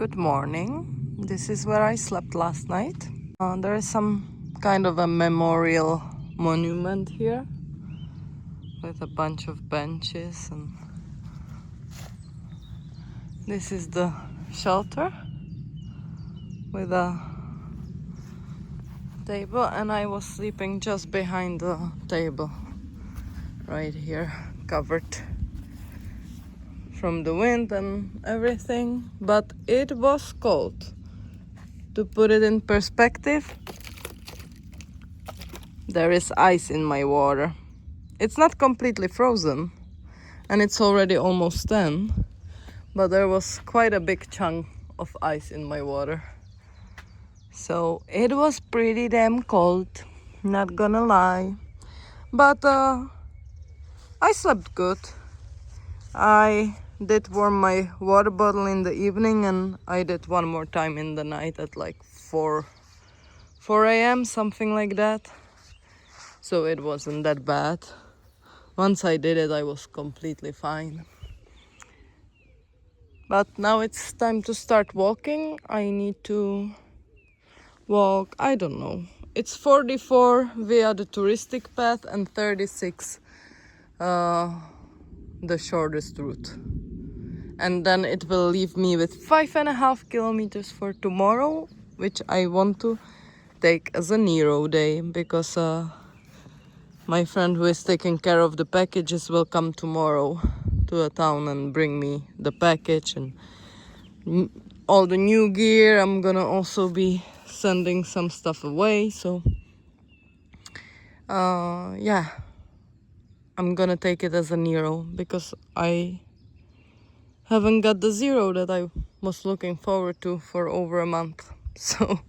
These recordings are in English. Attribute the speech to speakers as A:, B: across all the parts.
A: Good morning. This is where I slept last night. There is some kind of a memorial monument here with a bunch of benches, and this is the shelter with a table, and I was sleeping just behind the table right here, covered from the wind and everything, but it was cold. To put it in perspective, there is ice in my water. It's not completely frozen, and it's already almost 10, but there was quite a big chunk of ice in my water. So it was pretty damn cold, not gonna lie. But I slept good. I did warm my water bottle in the evening, and I did one more time in the night at like 4 a.m., something like that. So it wasn't that bad. Once I did it, I was completely fine. But now it's time to start walking. I need to walk, I don't know. It's 44 via the touristic path and 36 the shortest route. And then it will leave me with 5.5 kilometers for tomorrow, which I want to take as a Nero day, because my friend who is taking care of the packages will come tomorrow to a town and bring me the package and all the new gear. I'm gonna also be sending some stuff away, so yeah, I'm gonna take it as a Nero, because I haven't got the zero that I was looking forward to for over a month. So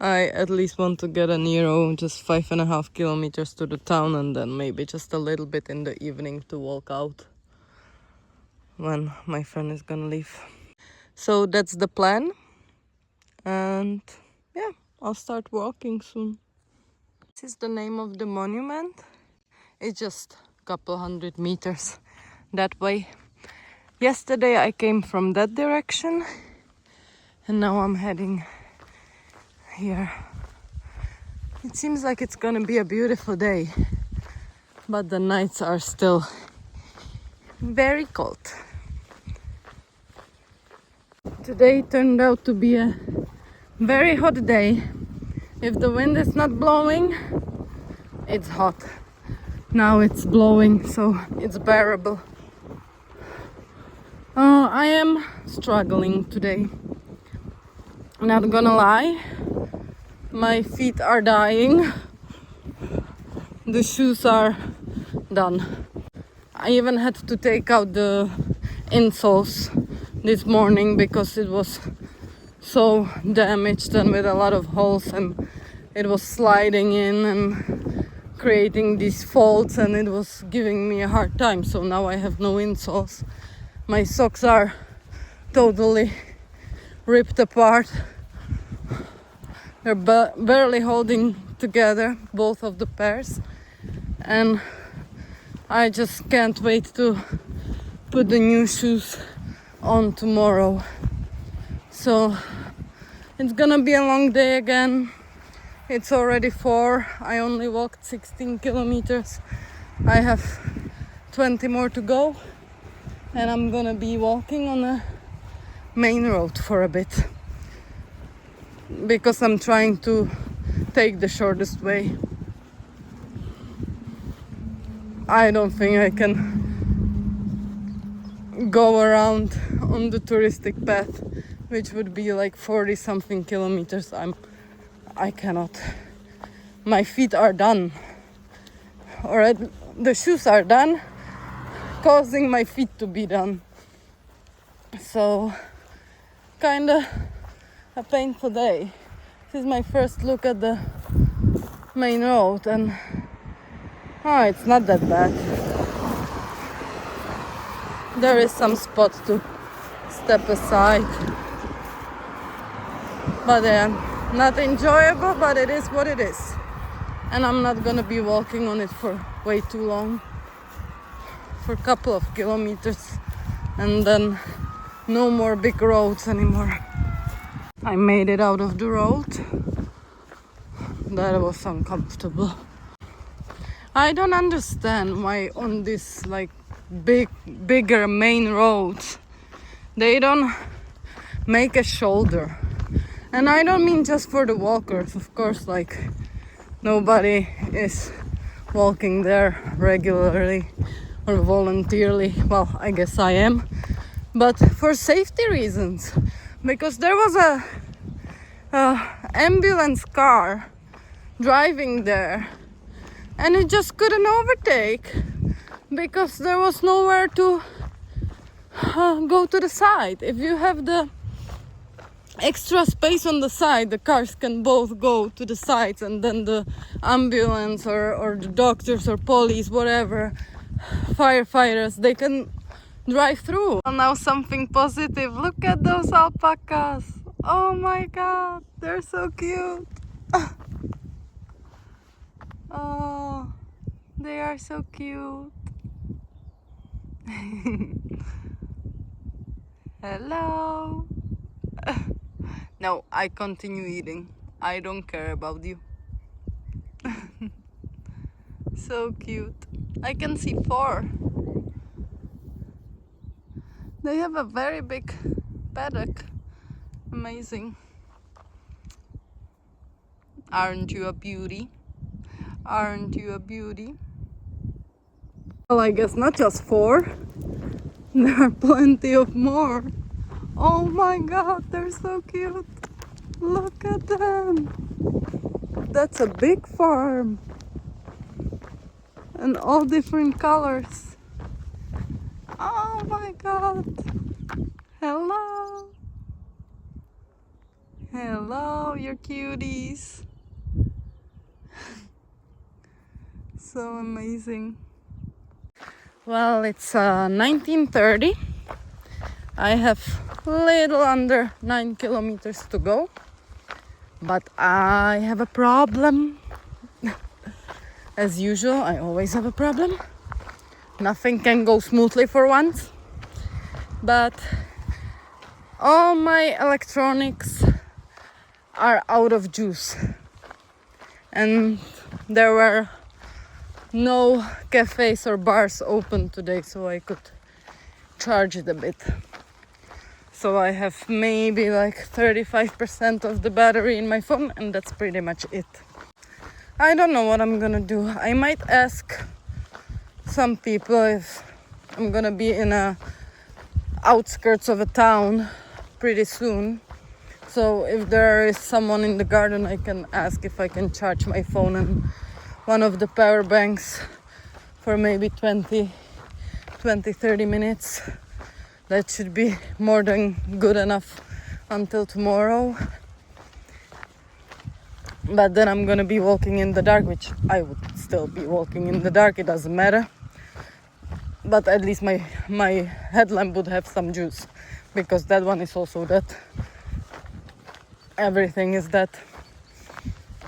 A: I at least want to get a Nero, just 5.5 kilometers to the town, and then maybe just a little bit in the evening to walk out when my friend is gonna leave. So that's the plan, and yeah, I'll start walking soon. This is the name of the monument. It's just a couple 100 meters that way. Yesterday I came from that direction, and now I'm heading here. It seems like it's gonna be a beautiful day, but the nights are still very cold. Today turned out to be a very hot day. If the wind is not blowing, it's hot. Now it's blowing, so it's bearable. I am struggling today. Not gonna lie, my feet are dying. The shoes are done. I even had to take out the insoles this morning because it was so damaged and with a lot of holes, and it was sliding in and creating these folds, and it was giving me a hard time. So now I have no insoles. My socks are totally ripped apart. They're barely holding together, both of the pairs, and I just can't wait to put the new shoes on tomorrow. So it's gonna be a long day again. It's already 4. I only walked 16 kilometers. I have 20 more to go, and I'm gonna be walking on a main road for a bit, because I'm trying to take the shortest way. I don't think I can go around on the touristic path, which would be like 40 something kilometers. I cannot. My feet are done, or the shoes are done, causing my feet to be done. So kinda a painful day. This is my first look at the main road, and it's not that bad. There is some spot to step aside, but not enjoyable, but it is what it is. And I'm not gonna be walking on it for way too long, for a couple of kilometers, and then No more big roads anymore. I made it out of the road. That was uncomfortable. I don't understand why on this like bigger main roads they don't make a shoulder. And I don't mean just for the walkers, of course, like nobody is walking there regularly or voluntarily. Well, I guess I am, but for safety reasons, because there was a ambulance car driving there and it just couldn't overtake because there was nowhere to go to the side. If you have the extra space on the side, the cars can both go to the sides, and then the ambulance or the doctors or police, whatever, firefighters, they can drive through. Well, now something positive. Look at those alpacas. Oh my god, they're so cute. Oh, they are so cute. Hello. No, I continue eating. I don't care about you. So cute. I can see 4. They have a very big paddock. Amazing. Aren't you a beauty? Aren't you a beauty? Well, I guess not just 4. There are plenty of more. Oh my god, they're so cute. Look at them. That's a big farm. And all different colors. Oh my god. Hello. Hello, you cuties. So amazing. Well, it's 19:30. I have little under 9 kilometers to go. But I have a problem. As usual, I always have a problem. Nothing can go smoothly for once. But all my electronics are out of juice. And there were no cafes or bars open today, so I could charge it a bit. So I have maybe like 35% of the battery in my phone, and that's pretty much it. I don't know what I'm gonna do. I might ask some people if I'm gonna be in a outskirts of a town pretty soon. So if there is someone in the garden, I can ask if I can charge my phone and one of the power banks for maybe 20-30 minutes. That should be more than good enough until tomorrow. But then I'm gonna be walking in the dark, which I would still be walking in the dark, it doesn't matter. But at least my headlamp would have some juice, because that one is also dead. Everything is dead.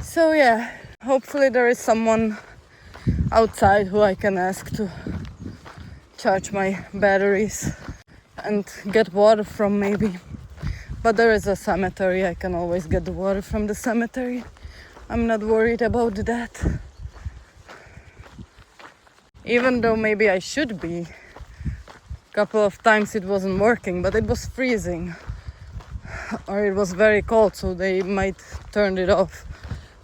A: So yeah, hopefully there is someone outside who I can ask to charge my batteries and get water from maybe. But there is a cemetery, I can always get the water from the cemetery. I'm not worried about that. Even though maybe I should be. A couple of times it wasn't working, but it was freezing. Or it was very cold, so they might turn it off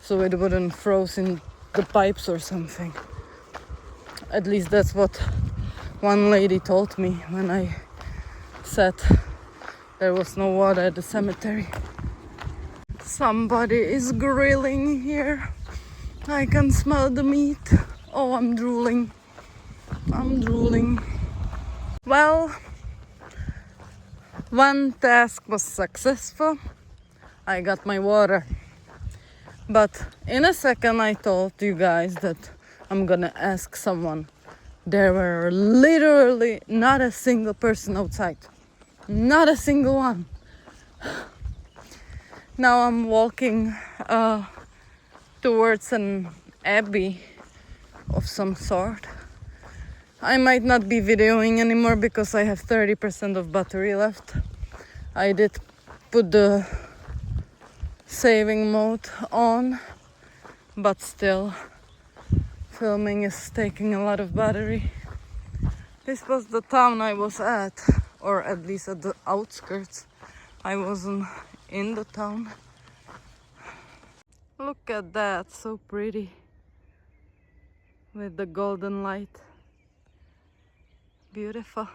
A: so it wouldn't froze in the pipes or something. At least that's what one lady told me when I said there was no water at the cemetery. Somebody is grilling here. I can smell the meat. Oh, I'm drooling. I'm drooling. Well, one task was successful. I got my water. But in a second I told you guys that I'm gonna ask someone. There were literally not a single person outside. Not a single one. Now I'm walking towards an abbey of some sort. I might not be videoing anymore because I have 30% of battery left. I did put the saving mode on, but still filming is taking a lot of battery. This was the town I was at, or at least at the outskirts. I wasn't in the town. Look at that, so pretty with the golden light. Beautiful.